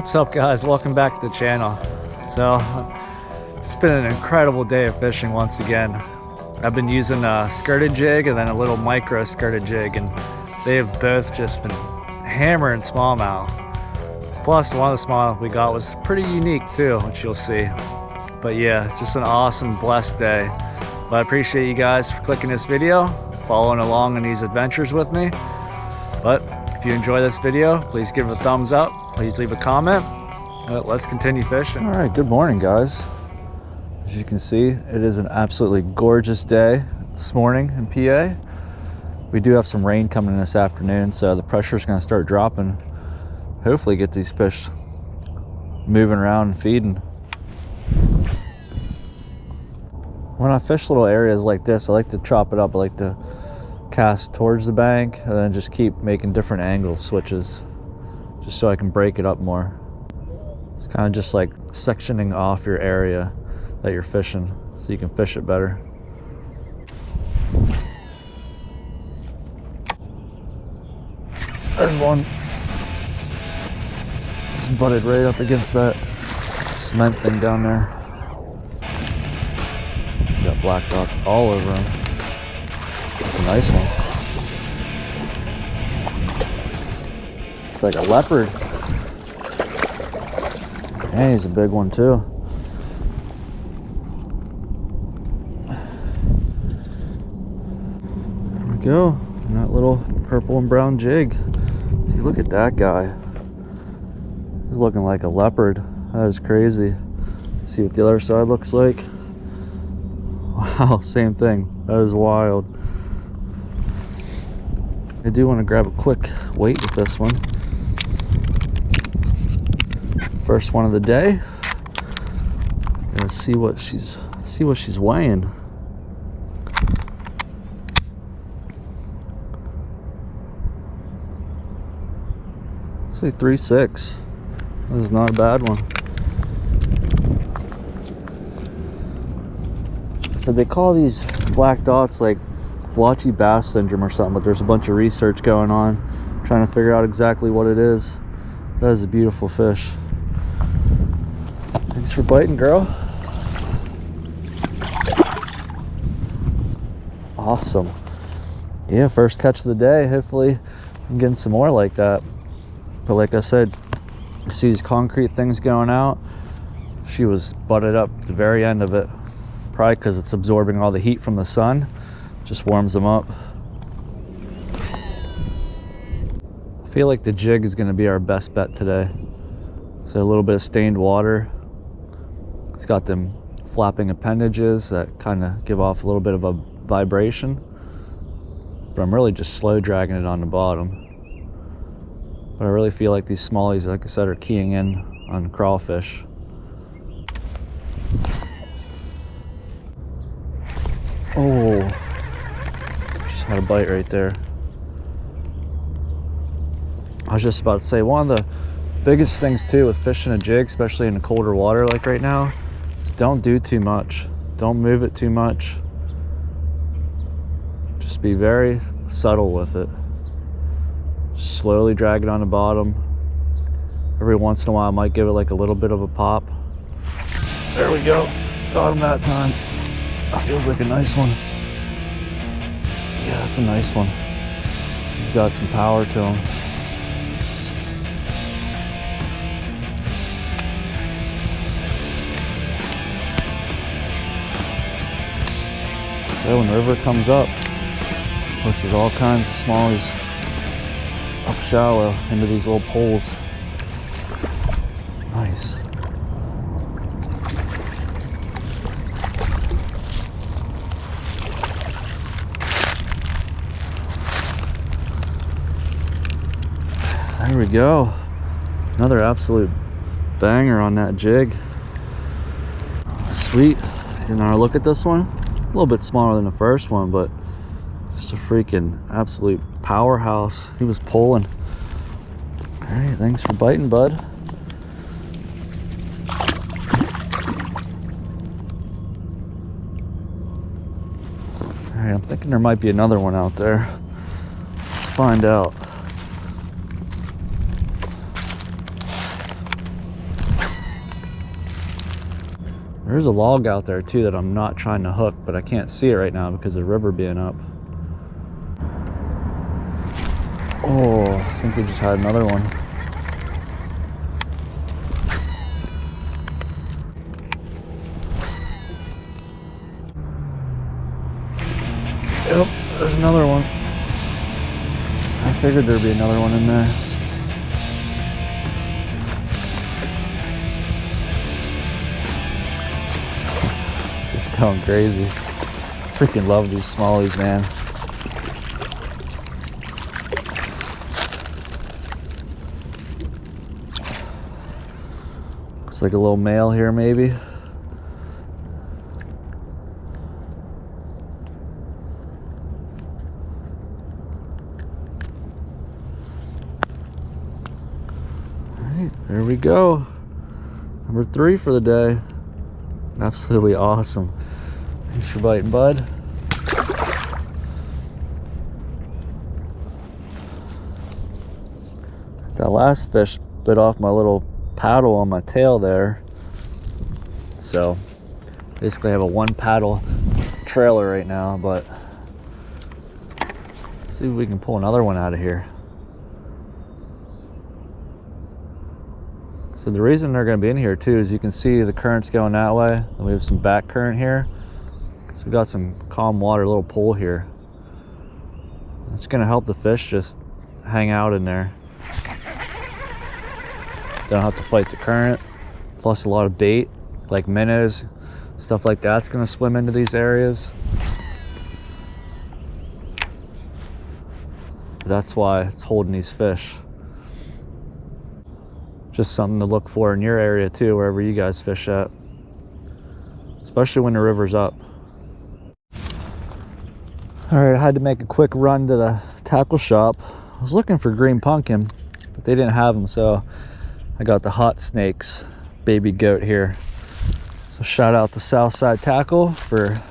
What's up, guys? Welcome back to the channel. So it's been an incredible day of fishing once again. I've been using a skirted jig and then a little micro skirted jig, and they have both just been hammering smallmouth. Plus one of the smallmouth we got was pretty unique too, which you'll see. But yeah, just an awesome, blessed day. But I appreciate you guys for clicking this video, following along in these adventures with me. But if you enjoy this video, please give it a thumbs up. Please leave a comment. Let's continue fishing. All right, good morning, guys. As you can see, it is an absolutely gorgeous day this morning in PA. We do have some rain coming in this afternoon, so the pressure is going to start dropping. Hopefully get these fish moving around and feeding. When I fish little areas like this, I like to chop it up. I like to cast towards the bank and then just keep making different angle switches just so I can break it up more. It's kind of just like sectioning off your area that you're fishing so you can fish it better. There's one. Just butted right up against that cement thing down there. He's got black dots all over him. That's a nice one. It's like a leopard. Hey, he's a big one too. There we go. And that little purple and brown jig. See, look at that guy. He's looking like a leopard. That is crazy. See what the other side looks like. Wow, same thing. That is wild. I do want to grab a quick weight with this one. First one of the day. Let's see what she's weighing. Say 3.6. This is not a bad one. So they call these black dots like blotchy bass syndrome or something, but there's a bunch of research going on trying to figure out exactly what it is. That is a beautiful fish. Thanks for biting, girl. Awesome. Yeah, first catch of the day. Hopefully I'm getting some more like that. But like I said, you see these concrete things going out. She was butted up at the very end of it, probably because it's absorbing all the heat from the sun. Just warms them up. I feel like the jig is going to be our best bet today. So a little bit of stained water. It's got them flapping appendages that kind of give off a little bit of a vibration. But I'm really just slow dragging it on the bottom. But I really feel like these smallies, like I said, are keying in on crawfish. Oh, just had a bite right there. I was just about to say, one of the biggest things too with fishing a jig, especially in the colder water like right now, is don't do too much. Don't move it too much. Just be very subtle with it. Just slowly drag it on the bottom. Every once in a while I might give it like a little bit of a pop. There we go. Got him that time. That feels like a nice one. Yeah, that's a nice one. He's got some power to him. So when the river comes up, pushes all kinds of smallies up shallow into these little poles. Nice. There we go. Another absolute banger on that jig. Sweet. You know, look at this one. A little bit smaller than the first one, but just a freaking absolute powerhouse. He was pulling. All right, thanks for biting, bud. All right, I'm thinking there might be another one out there. Let's find out. There's a log out there too that I'm not trying to hook, but I can't see it right now because of the river being up. Oh, I think we just had another one. Yep, there's another one. I figured there'd be another one in there. Just going crazy. Freaking love these smallies, man. Looks like a little male here, maybe. There we go. Number 3 for the day. Absolutely awesome. Thanks for biting, bud. That last fish bit off my little paddle on my tail there. So basically I have a 1 paddle trailer right now, but let's see if we can pull another one out of here. So the reason they're going to be in here too is you can see the current's going that way, and we have some back current here. So we got some calm water, a little pool here. It's going to help the fish just hang out in there. Don't have to fight the current. Plus a lot of bait, like minnows, stuff like that's going to swim into these areas. That's why it's holding these fish. Just something to look for in your area too, wherever you guys fish at, especially when the river's up. All right, I had to make a quick run to the tackle shop. I was looking for green pumpkin, but they didn't have them, so I got the hot snakes baby goat here. So shout out to Southside Tackle for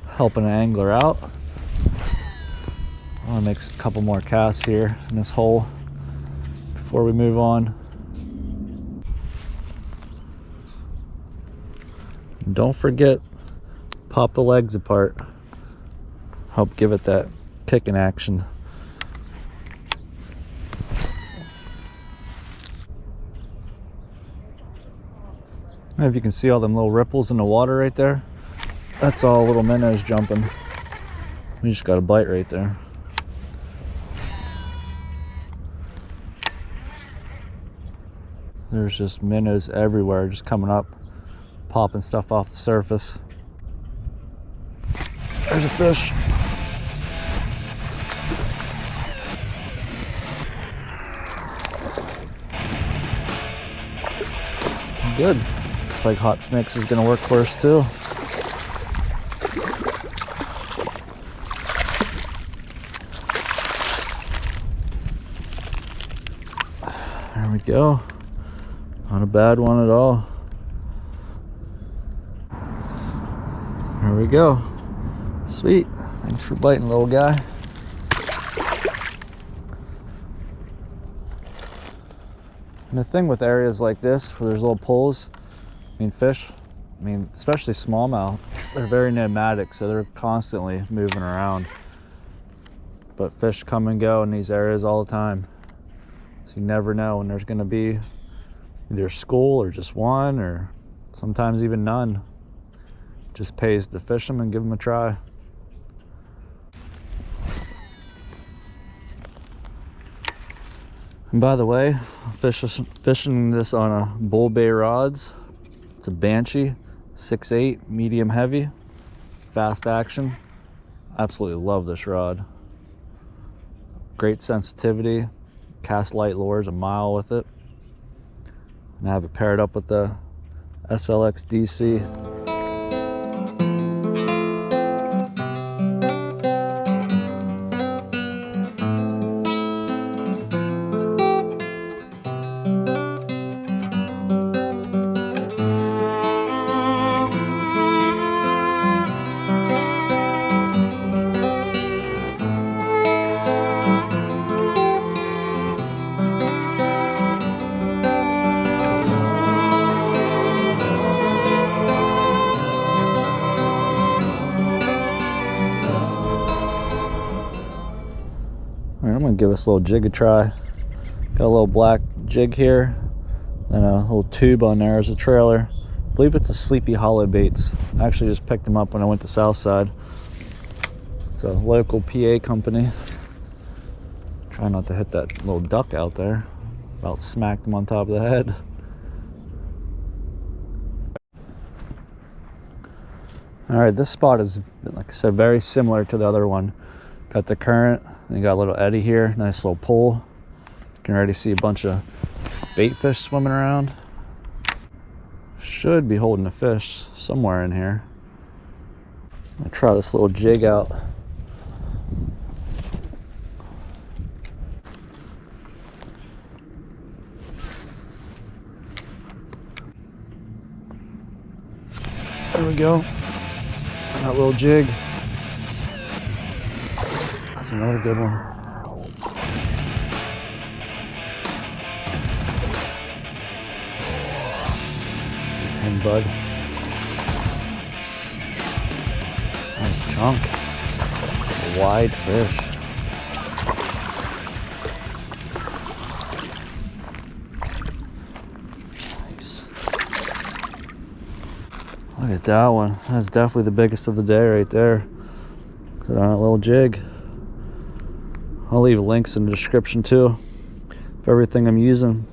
helping an angler out. I want to make a couple more casts here in this hole before we move on. Don't forget, pop the legs apart. Help give it that kicking action. I don't know if you can see all them little ripples in the water right there. That's all little minnows jumping. We just got a bite right there. There's just minnows everywhere just coming up, popping stuff off the surface. There's a fish. Good. Looks like hot snakes is gonna work for us too. There we go. Not a bad one at all. There we go. Sweet. Thanks for biting, little guy. And the thing with areas like this where there's little pools, I mean fish, especially smallmouth, they're very nomadic, so they're constantly moving around. But fish come and go in these areas all the time. So you never know when there's gonna be either a school or just one, or sometimes even none. Just pays to fish them and give them a try. And by the way, fishing this on a bull bay rods. It's a Banshee 6/8 medium heavy, fast action. Absolutely love this rod. Great sensitivity, cast light lures a mile with it. And I have it paired up with the SLX DC. gonna give this little jig a try. Got a little black jig here, and a little tube on there as a trailer. I believe it's a Sleepy Hollow baits. I actually just picked them up when I went to Southside. It's a local PA company. Try not to hit that little duck out there. About smacked him on top of the head. All right, this spot is, like I said, very similar to the other one. Got the current, and you got a little eddy here, nice little pull. You can already see a bunch of bait fish swimming around. Should be holding a fish somewhere in here. I'm gonna try this little jig out. There we go. That little jig. That's another good one. And bud. Nice chunk. A wide fish. Nice. Look at that one. That's definitely the biggest of the day right there. Sit on that little jig. I'll leave links in the description too for everything I'm using.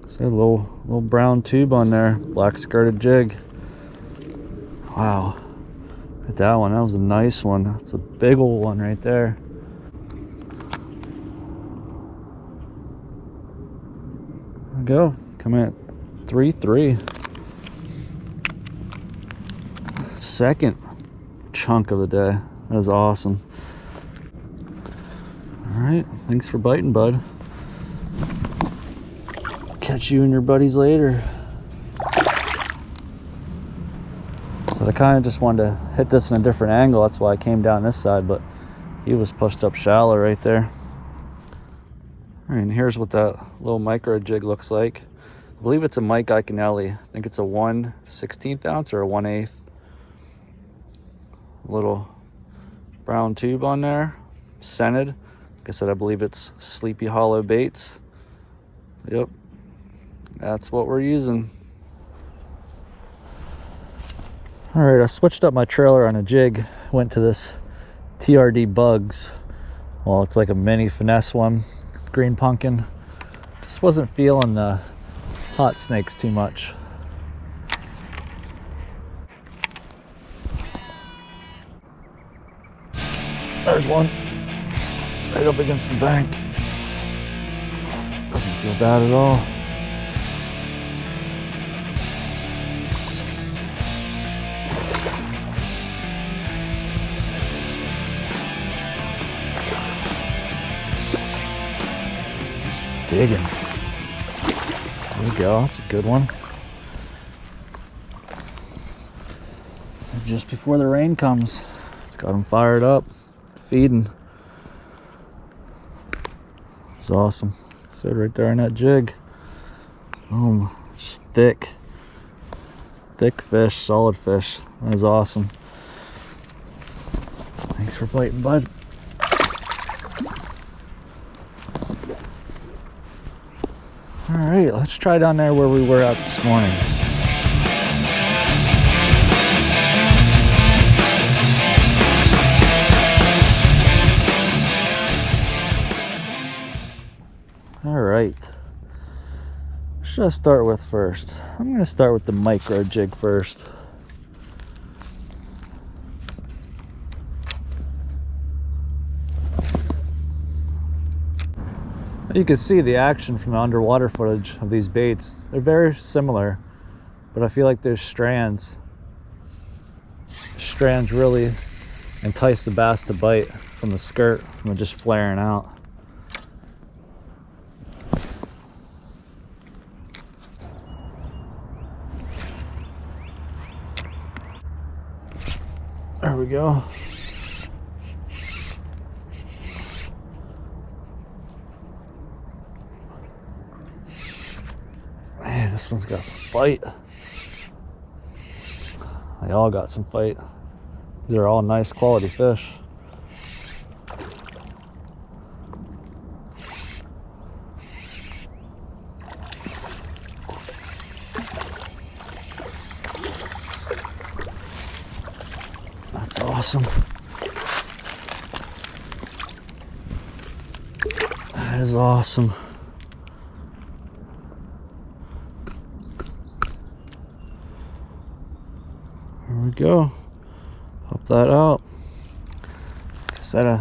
See a little brown tube on there, black skirted jig. Wow, look at that one. That was a nice one. That's a big old one right there. There we go. Coming at 3-3. Second chunk of the day. That was awesome. All right, thanks for biting, bud. Catch you and your buddies later. So I kind of just wanted to hit this in a different angle. That's why I came down this side, but he was pushed up shallow right there. All right, and here's what that little micro jig looks like. I believe it's a Mike Iaconelli. I think it's a 1/16 ounce or a 1/8. Little brown tube on there, scented. Like I said, I believe it's Sleepy Hollow baits. Yep, that's what we're using. All right, I switched up my trailer on a jig. Went to this TRD Bugs. Well, it's like a mini finesse one, green pumpkin. Just wasn't feeling the hot snakes too much. There's one right up against the bank. Doesn't feel bad at all. Just digging. There we go. That's a good one. Just before the rain comes, it's got them fired up. Feeding. It's awesome. Sit right there on that jig. Boom. Just thick fish, solid fish. That was awesome. Thanks for biting, bud. All right, let's try down there where we were out this morning. All right, what should I start with first? I'm going to start with the micro jig first. You can see the action from the underwater footage of these baits. They're very similar, but I feel like there's strands. Strands really entice the bass to bite from the skirt, from it just flaring out. There we go. Man, this one's got some fight. They all got some fight. These are all nice quality fish. That's awesome. That is awesome. There we go. Pop that out. Like I said, I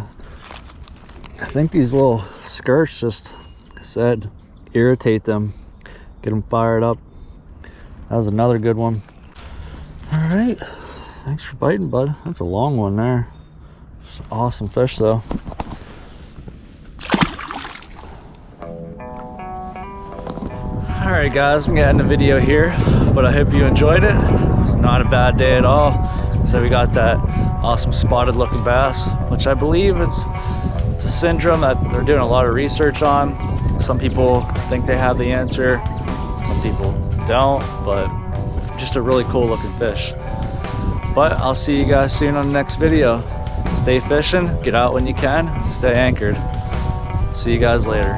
think these little skirts just, like I said, irritate them, get them fired up. That was another good one. All right, thanks for biting, bud. That's a long one there. Just an awesome fish though. All right guys, I'm getting the video here, but I hope you enjoyed it. It's not a bad day at all. So we got that awesome spotted looking bass, which I believe it's a syndrome that they're doing a lot of research on. Some people think they have the answer, some people don't, but just a really cool looking fish. But I'll see you guys soon on the next video. Stay fishing, get out when you can, and stay anchored. See you guys later.